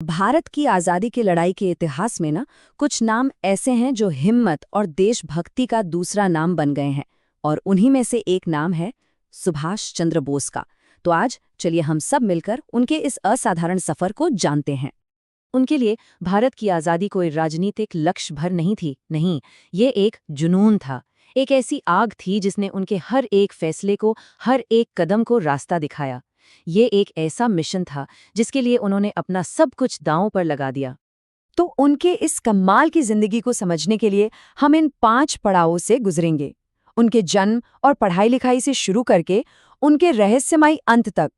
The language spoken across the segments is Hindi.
भारत की आज़ादी की लड़ाई के इतिहास में ना कुछ नाम ऐसे हैं जो हिम्मत और देशभक्ति का दूसरा नाम बन गए हैं और उन्हीं में से एक नाम है सुभाष चंद्र बोस का। तो आज चलिए हम सब मिलकर उनके इस असाधारण सफर को जानते हैं। उनके लिए भारत की आज़ादी कोई राजनीतिक लक्ष्य भर नहीं थी, नहीं, ये एक जुनून था। एक ऐसी आग थी जिसने उनके हर एक फैसले को, हर एक कदम को रास्ता दिखाया। ये एक ऐसा मिशन था जिसके लिए उन्होंने अपना सब कुछ दांव पर लगा दिया। तो उनके इस कमाल की जिंदगी को समझने के लिए हम इन 5 पड़ावों से गुजरेंगे, उनके जन्म और पढ़ाई लिखाई से शुरू करके उनके रहस्यमयी अंत तक।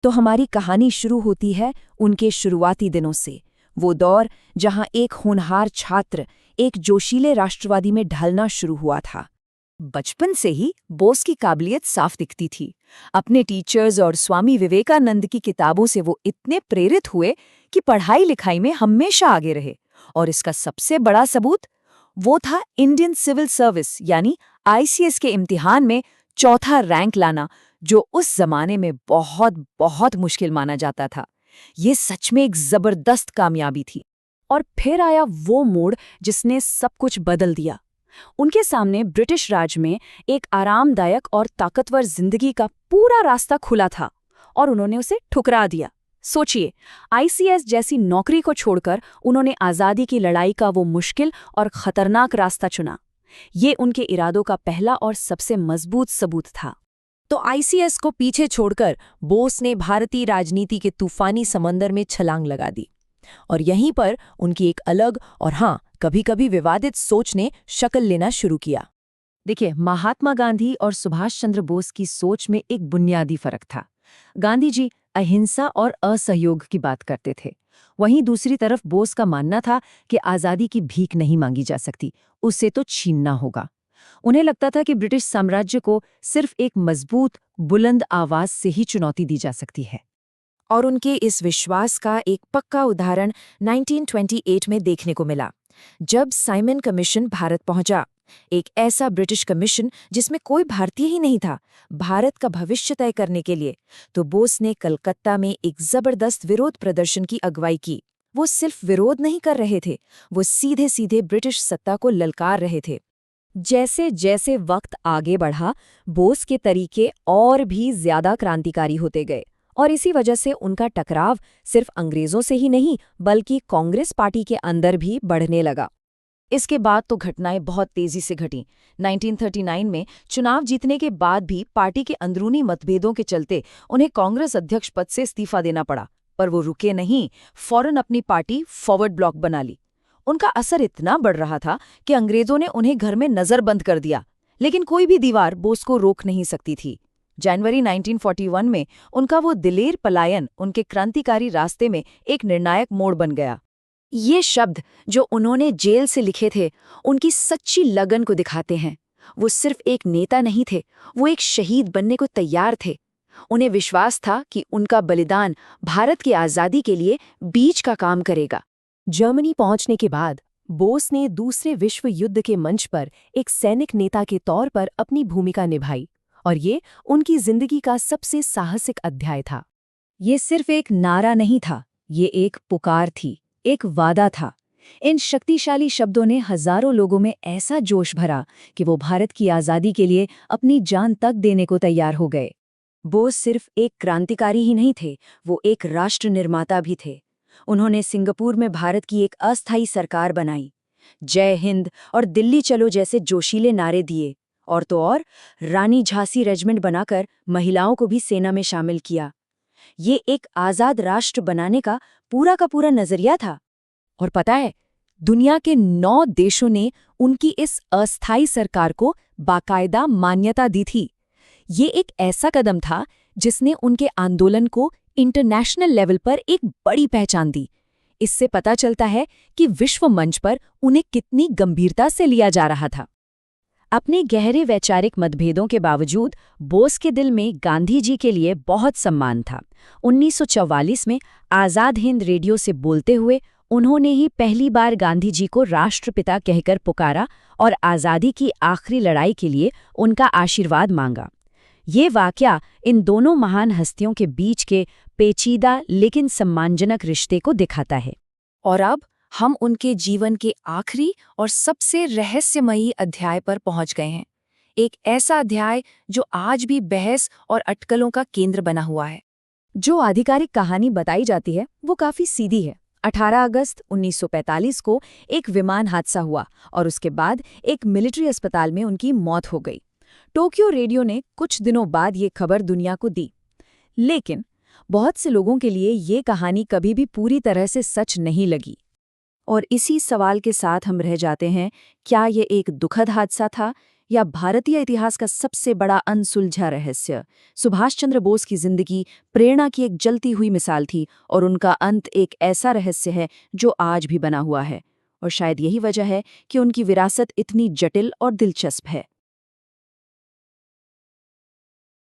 तो हमारी कहानी शुरू होती है उनके शुरुआती दिनों से, वो दौर जहां एक होनहार छात्र एक जोशीले राष्ट्रवादी में ढलना शुरू हुआ था। बचपन से ही बोस की काबिलियत साफ दिखती थी। अपने टीचर्स और स्वामी विवेकानंद की किताबों से वो इतने प्रेरित हुए कि पढ़ाई लिखाई में हमेशा आगे रहे। और इसका सबसे बड़ा सबूत वो था इंडियन सिविल सर्विस यानी आईसीएस के इम्तिहान में चौथा रैंक लाना, जो उस जमाने में बहुत बहुत मुश्किल माना जाता था। ये सच में एक जबरदस्त कामयाबी थी। और फिर आया वो मोड़ जिसने सब कुछ बदल दिया। उनके सामने ब्रिटिश राज में एक आरामदायक और ताकतवर जिंदगी का पूरा रास्ता खुला था और उन्होंने उसे ठुकरा दिया। सोचिए, आईसीएस जैसी नौकरी को छोड़कर उन्होंने आज़ादी की लड़ाई का वो मुश्किल और खतरनाक रास्ता चुना। ये उनके इरादों का पहला और सबसे मजबूत सबूत था। तो आईसीएस को पीछे छोड़कर बोस ने भारतीय राजनीति के तूफानी समंदर में छलांग लगा दी। और यहीं पर उनकी एक अलग और हाँ, कभी-कभी विवादित सोच ने शक्ल लेना शुरू किया। देखिए, महात्मा गांधी और सुभाष चंद्र बोस की सोच में एक बुनियादी फर्क था। गांधी जी अहिंसा और असहयोग की बात करते थे। वहीं दूसरी तरफ बोस का मानना था कि आज़ादी की भीख नहीं मांगी जा सकती, उससे तो छीनना होगा। उन्हें लगता था कि ब्रिटिश साम्राज्य को सिर्फ एक मजबूत, बुलंद आवाज से ही चुनौती दी जा सकती है। और उनके इस विश्वास का एक पक्का उदाहरण 1928 में देखने को मिला, जब साइमन कमीशन भारत पहुंचा। एक ऐसा ब्रिटिश कमीशन जिसमें कोई भारतीय ही नहीं था, भारत का भविष्य तय करने के लिए। तो बोस ने कलकत्ता में एक जबरदस्त विरोध प्रदर्शन की अगुवाई की। वो सिर्फ विरोध नहीं कर रहे थे, वो सीधे सीधे ब्रिटिश सत्ता को ललकार रहे थे। जैसे जैसे वक्त आगे बढ़ा, बोस के तरीके और भी ज्यादा क्रांतिकारी होते गए और इसी वजह से उनका टकराव सिर्फ अंग्रेजों से ही नहीं बल्कि कांग्रेस पार्टी के अंदर भी बढ़ने लगा। इसके बाद तो घटनाएं बहुत तेजी से घटीं। 1939 में चुनाव जीतने के बाद भी पार्टी के अंदरूनी मतभेदों के चलते उन्हें कांग्रेस अध्यक्ष पद से इस्तीफा देना पड़ा। पर वो रुके नहीं, फौरन अपनी पार्टी फॉरवर्ड ब्लॉक बना ली। उनका असर इतना बढ़ रहा था कि अंग्रेजों ने उन्हें घर में नजरबंद कर दिया, लेकिन कोई भी दीवार बोस को रोक नहीं सकती थी। जनवरी 1941 में उनका वो दिलेर पलायन उनके क्रांतिकारी रास्ते में एक निर्णायक मोड़ बन गया। ये शब्द जो उन्होंने जेल से लिखे थे, उनकी सच्ची लगन को दिखाते हैं। वो सिर्फ एक नेता नहीं थे, वो एक शहीद बनने को तैयार थे। उन्हें विश्वास था कि उनका बलिदान भारत की आज़ादी के लिए बीज का काम करेगा। जर्मनी पहुंचने के बाद बोस ने दूसरे विश्व युद्ध के मंच पर एक सैनिक नेता के तौर पर अपनी भूमिका निभाई और ये उनकी जिंदगी का सबसे साहसिक अध्याय था। ये सिर्फ एक नारा नहीं था, ये एक पुकार थी, एक वादा था। इन शक्तिशाली शब्दों ने हजारों लोगों में ऐसा जोश भरा कि वो भारत की आज़ादी के लिए अपनी जान तक देने को तैयार हो गए। बोस सिर्फ एक क्रांतिकारी ही नहीं थे, वो एक राष्ट्र निर्माता भी थे। उन्होंने सिंगापुर में भारत की एक अस्थायी सरकार बनाई, जय हिंद और दिल्ली चलो जैसे जोशीले नारे दिए, और तो और रानी झांसी रेजिमेंट बनाकर महिलाओं को भी सेना में शामिल किया। ये एक आज़ाद राष्ट्र बनाने का पूरा नजरिया था। और पता है, दुनिया के 9 देशों ने उनकी इस अस्थायी सरकार को बाकायदा मान्यता दी थी। ये एक ऐसा कदम था जिसने उनके आंदोलन को इंटरनेशनल लेवल पर एक बड़ी पहचान दी। इससे पता चलता है कि विश्व मंच पर उन्हें कितनी गंभीरता से लिया जा रहा था। अपने गहरे वैचारिक मतभेदों के बावजूद बोस के दिल में गांधी जी के लिए बहुत सम्मान था। 1944 में आज़ाद हिंद रेडियो से बोलते हुए उन्होंने ही पहली बार गांधी जी को राष्ट्रपिता कहकर पुकारा और आज़ादी की आखिरी लड़ाई के लिए उनका आशीर्वाद मांगा। ये वाकया इन दोनों महान हस्तियों के बीच के पेचीदा लेकिन सम्मानजनक रिश्ते को दिखाता है। और अब हम उनके जीवन के आखिरी और सबसे रहस्यमयी अध्याय पर पहुंच गए हैं। एक ऐसा अध्याय जो आज भी बहस और अटकलों का केंद्र बना हुआ है। जो आधिकारिक कहानी बताई जाती है वो काफी सीधी है। 18 अगस्त 1945 को एक विमान हादसा हुआ और उसके बाद एक मिलिट्री अस्पताल में उनकी मौत हो गई। टोक्यो रेडियो ने कुछ दिनों बाद ये खबर दुनिया को दी। लेकिन बहुत से लोगों के लिए ये कहानी कभी भी पूरी तरह से सच नहीं लगी। और इसी सवाल के साथ हम रह जाते हैं, क्या ये एक दुखद हादसा था या भारतीय इतिहास का सबसे बड़ा अनसुलझा रहस्य? सुभाष चंद्र बोस की जिंदगी प्रेरणा की एक जलती हुई मिसाल थी और उनका अंत एक ऐसा रहस्य है जो आज भी बना हुआ है। और शायद यही वजह है कि उनकी विरासत इतनी जटिल और दिलचस्प है।